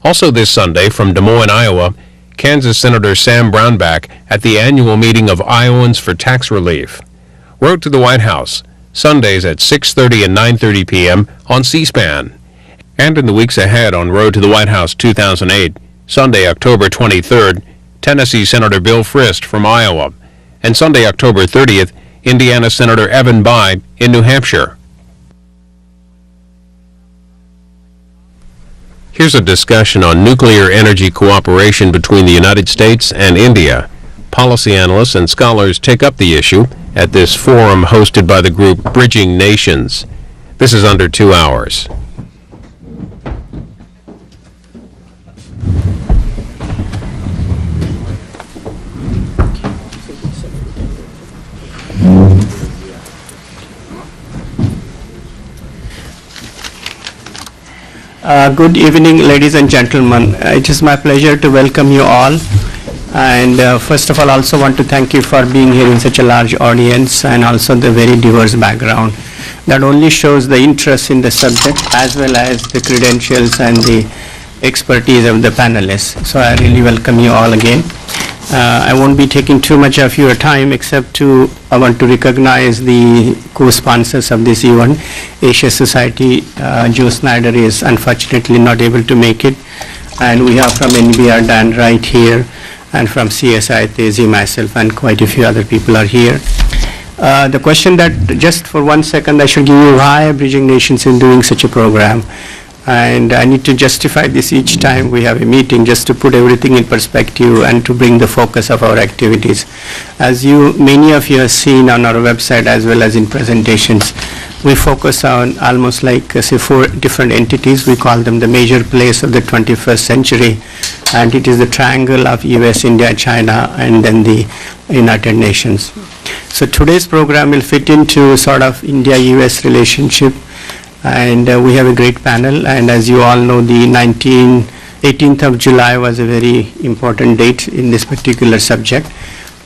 Also this Sunday from Des Moines, Iowa, Kansas Senator Sam Brownback at the annual meeting of Iowans for Tax Relief. Road to the White House, Sundays at 6:30 and 9:30 p.m. on C-SPAN. And in the weeks ahead on Road to the White House 2008, Sunday, October 23rd, Tennessee Senator Bill Frist from Iowa, and Sunday, October 30th, Indiana Senator Evan Bayh in New Hampshire. Here's a discussion on nuclear energy cooperation between the United States and India. Policy analysts and scholars take up the issue at this forum hosted by the group Bridging Nations. This is under 2 hours. Good evening, ladies and gentlemen. It is my pleasure to welcome you all. And first of all, I also want to thank you for being here in such a large audience and also the very diverse background. That only shows the interest in the subject as well as the credentials and the expertise of the panelists. So I really welcome you all again. I won't be taking too much of your time except I want to recognize the co-sponsors of this event. Asia Society, Joe Snyder is unfortunately not able to make it. And we have from NBR Dan Wright here, and from CSI Tezi, myself, and quite a few other people are here. The question that, just for 1 second, I should give you why Bridging Nations is doing such a program. And I need to justify this each time we have a meeting, just to put everything in perspective and to bring the focus of our activities. As many of you have seen on our website as well as in presentations, we focus on almost like, say, 4 different entities. We call them the major players of the 21st century. And it is the triangle of US, India, China, and then the United Nations. So today's program will fit into sort of India-US relationship. And we have a great panel, and as you all know, the 18th of July was a very important date in this particular subject,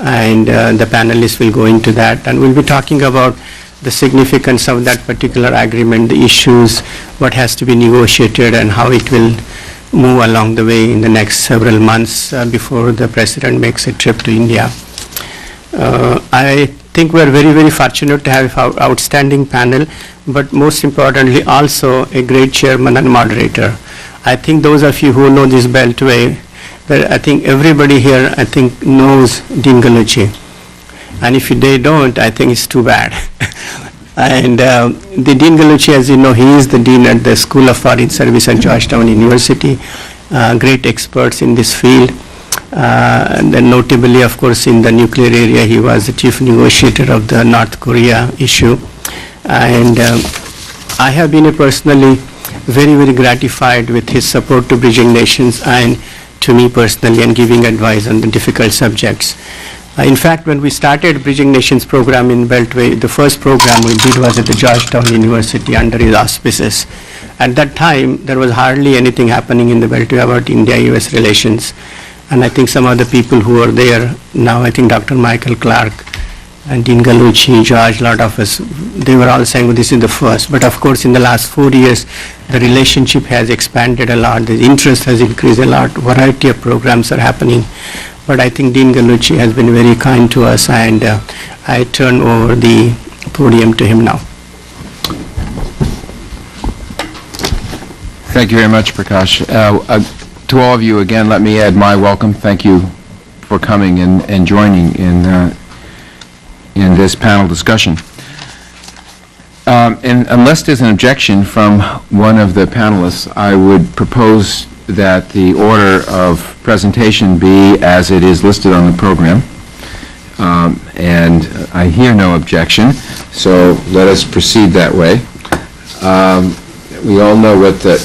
and the panelists will go into that, and we'll be talking about the significance of that particular agreement, the issues, what has to be negotiated, and how it will move along the way in the next several months before the President makes a trip to India. I think we are very, very fortunate to have our outstanding panel, but most importantly also a great chairman and moderator. I think those of you who know this Beltway, I think everybody here knows Dean Gallucci. And if they don't, I think it's too bad. And the Dean Gallucci, as you know, he is the dean at the School of Foreign Service at Georgetown University. Great experts in this field. And then notably, of course, in the nuclear area, he was the chief negotiator of the North Korea issue. And I have been personally very, very gratified with his support to Bridging Nations and to me personally, and giving advice on the difficult subjects. In fact, when we started Bridging Nations program in Beltway, the first program we did was at the Georgetown University under his auspices. At that time, there was hardly anything happening in the Beltway about India-US relations. And I think some of the people who are there now, I think Dr. Michael Clark and Dean Gallucci, George, a lot of us, they were all saying, well, this is the first. But of course, in the last 4 years, the relationship has expanded a lot. The interest has increased a lot. Variety of programs are happening. But I think Dean Gallucci has been very kind to us, and I turn over the podium to him now. Thank you very much, Prakash. To all of you, again, let me add my welcome. Thank you for coming and joining in this panel discussion. And unless there's an objection from one of the panelists, I would propose that the order of presentation be as it is listed on the program. And I hear no objection, so let us proceed that way. We all know what the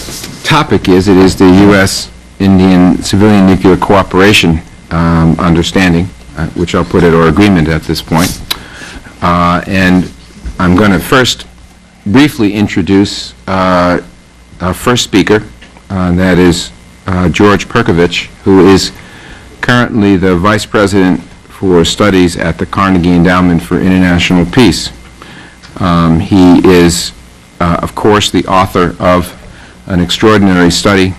topic is. It is the U.S.-Indian civilian nuclear cooperation understanding, which I'll put or agreement at this point. And I'm going to first briefly introduce our first speaker, that is George Perkovich, who is currently the Vice President for Studies at the Carnegie Endowment for International Peace. He is, of course, the author of an extraordinary study